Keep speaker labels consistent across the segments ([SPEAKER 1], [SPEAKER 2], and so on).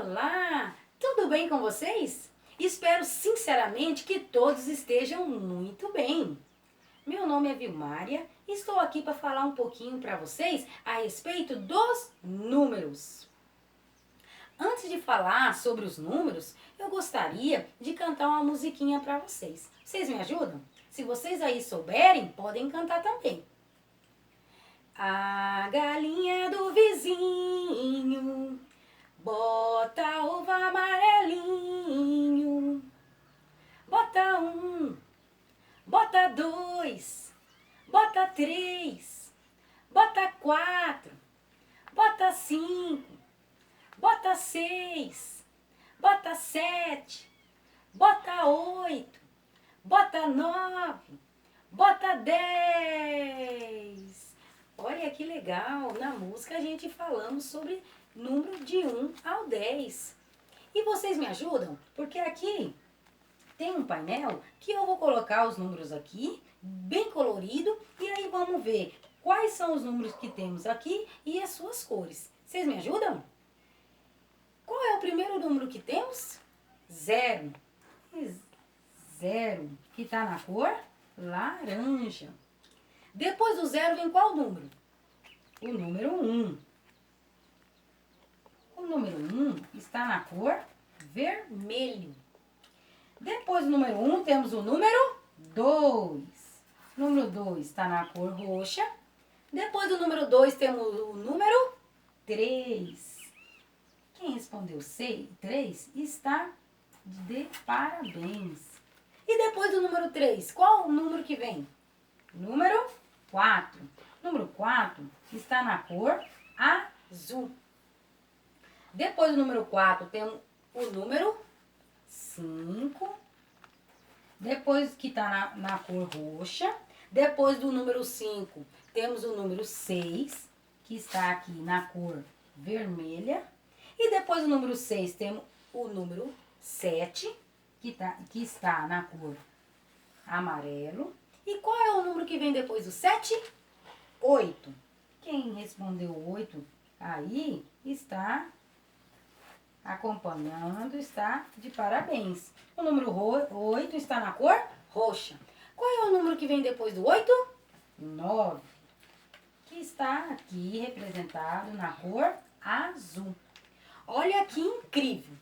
[SPEAKER 1] Olá! Tudo bem com vocês? Espero sinceramente que todos estejam muito bem. Meu nome é Vilmária e estou aqui para falar um pouquinho para vocês a respeito dos números. Antes de falar sobre os números, eu gostaria de cantar uma musiquinha para vocês. Vocês me ajudam? Se vocês aí souberem, podem cantar também. A galinha do vizinho bota ovo amarelinho. Bota um, bota dois, bota três, bota quatro, bota cinco, bota seis, bota sete, bota oito, bota nove, bota 10. Olha que legal, na música a gente falando sobre número de 1 ao 10. E vocês me ajudam? Porque aqui tem um painel que eu vou colocar os números aqui, bem colorido, e aí vamos ver quais são os números que temos aqui e as suas cores. Vocês me ajudam? Qual é o primeiro número que temos? 0. 0, que está na cor laranja. Depois do 0 vem qual número? O número 1. O número 1 está na cor vermelho. Depois do número 1 temos o número 2. O número 2 está na cor roxa. Depois do número 2 temos o número 3. Quem respondeu 3 está de parabéns. E depois do número 3, qual o número que vem? Número 4. O número 4 está na cor azul. Depois do número 4 temos o número 5. Depois que está na cor roxa. Depois do número 5 temos o número 6, que está aqui na cor vermelha. E depois do número 6 temos o número 7, que está na cor amarelo. E qual é o número que vem depois do 7? 8. Quem respondeu 8 aí está acompanhando, está de parabéns. O número 8 está na cor roxa. Qual é o número que vem depois do 8? 9. Que está aqui representado na cor azul. Olha que incrível!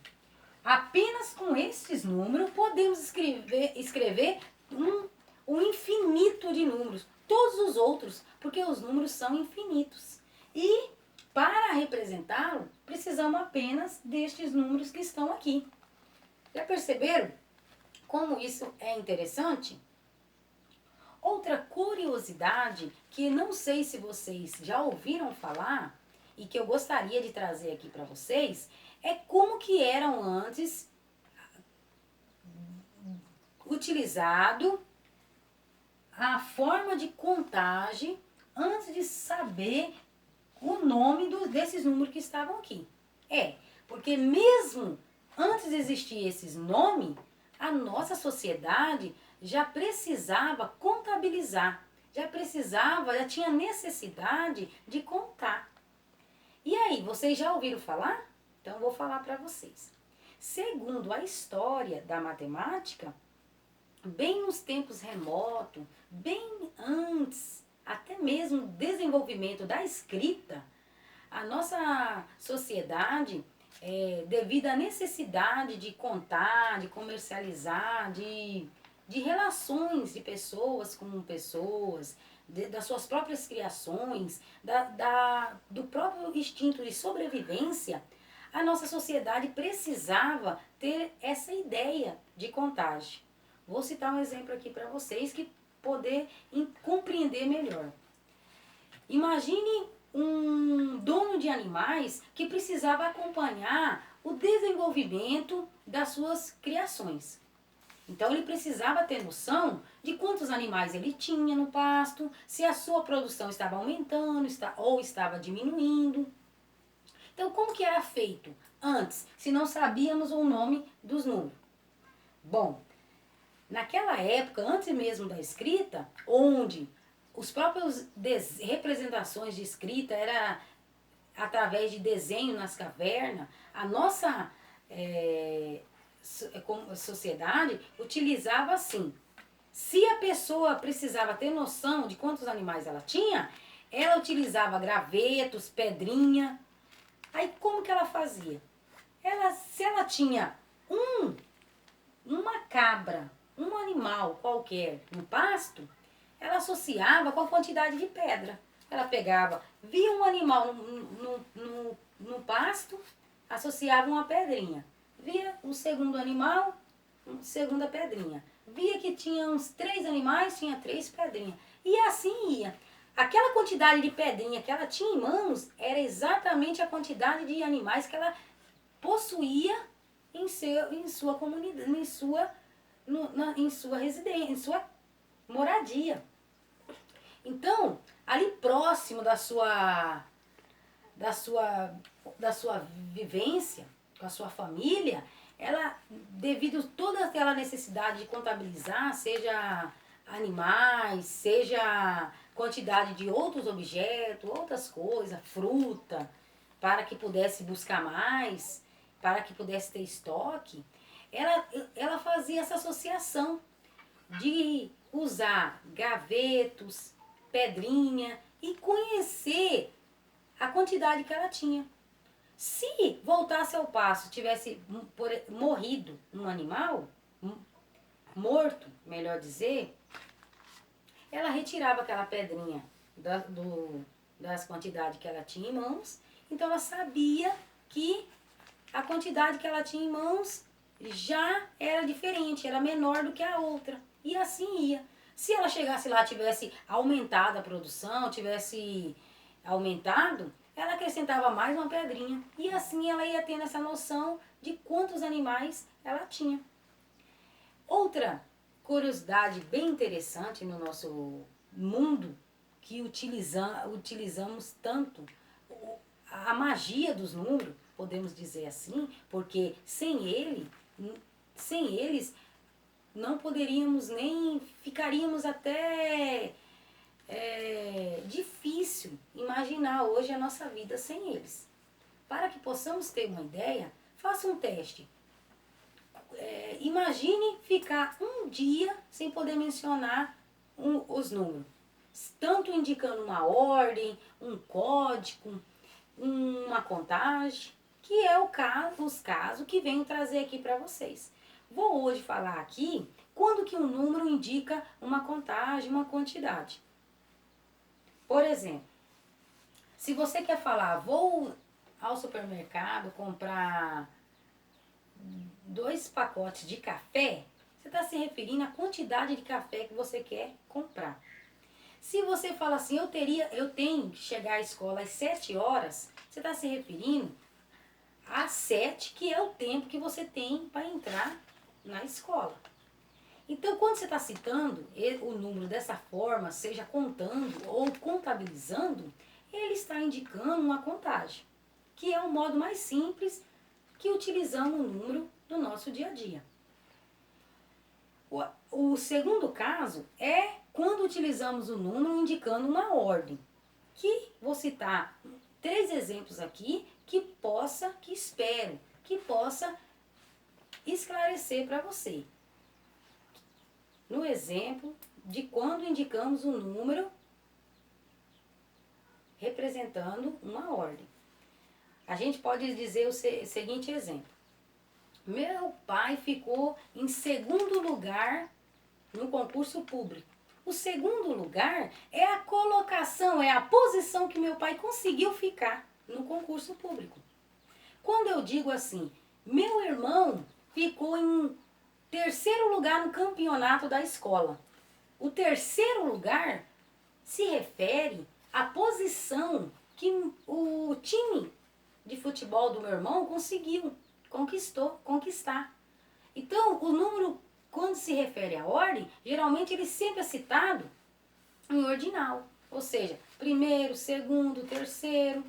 [SPEAKER 1] Apenas com esses números podemos escrever um infinito de números. Todos os outros, porque os números são infinitos. E para representá-lo, precisamos apenas destes números que estão aqui. Já perceberam como isso é interessante? Outra curiosidade que não sei se vocês já ouviram falar e que eu gostaria de trazer aqui para vocês é como que eram antes utilizado a forma de contagem antes de saber o nome desses números que estavam aqui. Porque mesmo antes de existir esses nomes, a nossa sociedade já precisava contabilizar, já tinha necessidade de contar. E aí, vocês já ouviram falar? Então, eu vou falar para vocês. Segundo a história da matemática, bem nos tempos remotos, bem antes, até mesmo do desenvolvimento da escrita, a nossa sociedade, devido à necessidade de contar, de comercializar, de relações de pessoas com pessoas, das suas próprias criações, do próprio instinto de sobrevivência, a nossa sociedade precisava ter essa ideia de contagem. Vou citar um exemplo aqui para vocês que poder compreender melhor. Imagine um dono de animais que precisava acompanhar o desenvolvimento das suas criações. Então ele precisava ter noção de quantos animais ele tinha no pasto, se a sua produção estava aumentando ou estava diminuindo. Então como que era feito antes, se não sabíamos o nome dos números? Bom, naquela época, antes mesmo da escrita, onde os próprios representações de escrita era através de desenho nas cavernas, a nossa sociedade utilizava assim. Se a pessoa precisava ter noção de quantos animais ela tinha, ela utilizava gravetos, pedrinha. Aí como que ela fazia? Se ela tinha uma cabra, um animal qualquer no pasto, ela associava com a quantidade de pedra. Ela pegava, via um animal no pasto, associava uma pedrinha. Via o segundo animal, segunda pedrinha. Via que tinha uns 3 animais, tinha 3 pedrinhas. E assim ia. Aquela quantidade de pedrinha que ela tinha em mãos era exatamente a quantidade de animais que ela possuía em sua comunidade, em sua residência, em sua moradia. Então, ali próximo da sua vivência, com a sua família, ela, devido a toda aquela necessidade de contabilizar, seja animais, seja quantidade de outros objetos, outras coisas, fruta, para que pudesse buscar mais, para que pudesse ter estoque, ela fazia essa associação de usar gavetos, pedrinha e conhecer a quantidade que ela tinha. Se voltasse ao passo, tivesse morrido um animal, morto, melhor dizer, ela retirava aquela pedrinha das quantidades que ela tinha em mãos, então ela sabia que a quantidade que ela tinha em mãos já era diferente, era menor do que a outra. E assim ia. Se ela chegasse lá, tivesse aumentado a produção, tivesse aumentado, ela acrescentava mais uma pedrinha. E assim ela ia tendo essa noção de quantos animais ela tinha. Outra curiosidade bem interessante no nosso mundo, que utilizamos tanto, a magia dos números, podemos dizer assim, porque sem eles não poderíamos nem, ficaríamos até difícil imaginar hoje a nossa vida sem eles. Para que possamos ter uma ideia, faça um teste. Imagine ficar um dia sem poder mencionar os números, tanto indicando uma ordem, um código, uma contagem, que é os casos que venho trazer aqui para vocês. Vou hoje falar aqui quando que um número indica uma contagem, uma quantidade. Por exemplo, se você quer falar, vou ao supermercado comprar 2 pacotes de café, você está se referindo à quantidade de café que você quer comprar. Se você fala assim, eu tenho que chegar à escola às 7 horas, você está se referindo a 7, que é o tempo que você tem para entrar na escola. Então, quando você está citando o número dessa forma, seja contando ou contabilizando, ele está indicando uma contagem, que é o modo mais simples que utilizamos o número no nosso dia a dia. O segundo caso é quando utilizamos o número indicando uma ordem, que vou citar 3 exemplos aqui que espero que possa esclarecer para você. No exemplo de quando indicamos um número representando uma ordem. A gente pode dizer o seguinte exemplo. Meu pai ficou em segundo lugar no concurso público. O segundo lugar é a colocação, é a posição que meu pai conseguiu ficar no concurso público. Quando eu digo assim, meu irmão ficou em terceiro lugar no campeonato da escola. O terceiro lugar se refere à posição que o time de futebol do meu irmão conseguiu, conquistar. Então, o número, quando se refere à ordem, geralmente ele sempre é citado em ordinal. Ou seja, primeiro, segundo, terceiro.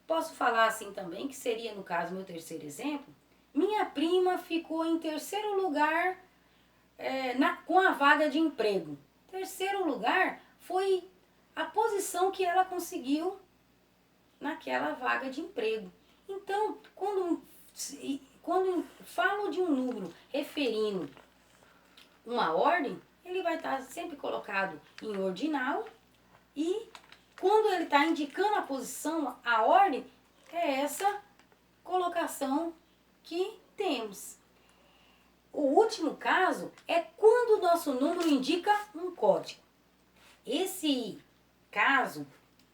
[SPEAKER 1] Posso falar assim também, que seria, no caso, meu terceiro exemplo. Minha prima ficou em terceiro lugar com a vaga de emprego. Terceiro lugar foi a posição que ela conseguiu naquela vaga de emprego. Então, quando falo de um número referindo uma ordem, ele vai estar sempre colocado em ordinal, e quando ele está indicando a posição, a ordem, é essa colocação que temos. O último caso é quando o nosso número indica um código. Esse caso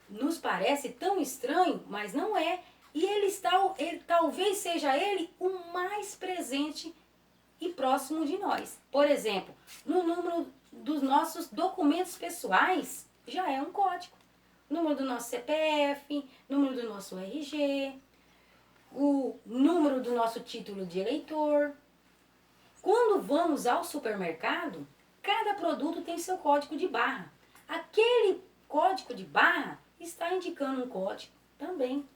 [SPEAKER 1] nos parece tão estranho, mas não é. E ele talvez seja ele o mais presente e próximo de nós. Por exemplo, no número dos nossos documentos pessoais, já é um código. Número do nosso CPF, número do nosso RG, o número do nosso título de eleitor. Quando vamos ao supermercado, cada produto tem seu código de barra. Aquele código de barra está indicando um código também.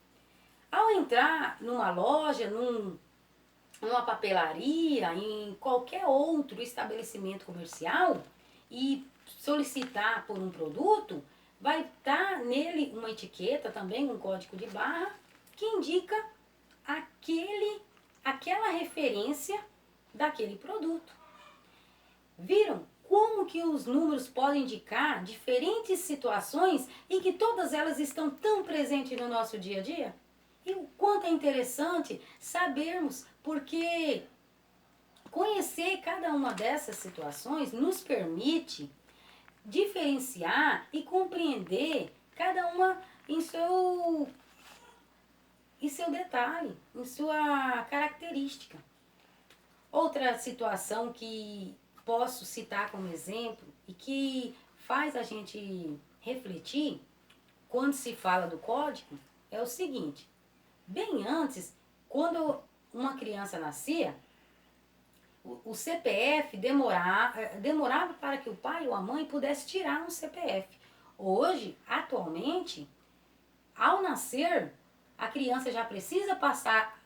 [SPEAKER 1] Ao entrar numa loja, numa papelaria, em qualquer outro estabelecimento comercial e solicitar por um produto, vai estar nele uma etiqueta também, um código de barra, que indica aquela referência daquele produto. Viram como que os números podem indicar diferentes situações e que todas elas estão tão presentes no nosso dia a dia? E o quanto é interessante sabermos, porque conhecer cada uma dessas situações nos permite diferenciar e compreender cada uma em seu detalhe, em sua característica. Outra situação que posso citar como exemplo e que faz a gente refletir quando se fala do código é o seguinte: bem antes, quando uma criança nascia, o CPF demorava para que o pai ou a mãe pudesse tirar um CPF. Hoje, atualmente, ao nascer, a criança já precisa passar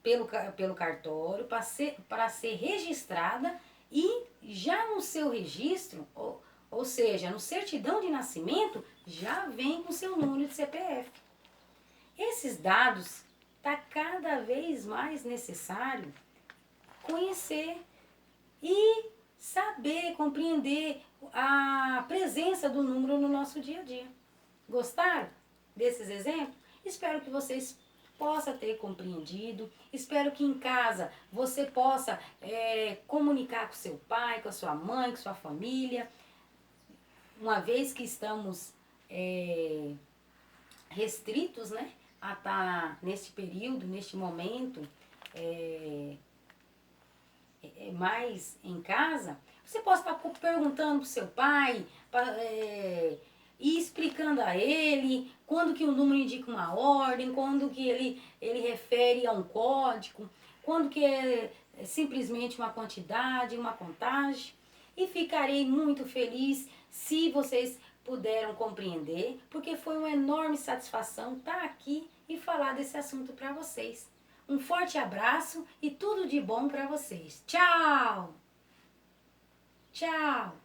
[SPEAKER 1] pelo cartório para ser registrada, e já no seu registro, ou seja, no certidão de nascimento, já vem com seu número de CPF. Esses dados está cada vez mais necessário conhecer e saber, compreender a presença do número no nosso dia a dia. Gostaram desses exemplos? Espero que vocês possam ter compreendido. Espero que em casa você possa comunicar com seu pai, com a sua mãe, com sua família. Uma vez que estamos restritos, né, a estar neste período, neste momento, mais em casa, você pode estar perguntando para o seu pai e explicando a ele quando que o número indica uma ordem, quando que ele refere a um código, quando que é simplesmente uma quantidade, uma contagem. E ficarei muito feliz se vocês puderam compreender, porque foi uma enorme satisfação estar aqui e falar desse assunto para vocês. Um forte abraço e tudo de bom para vocês. Tchau! Tchau!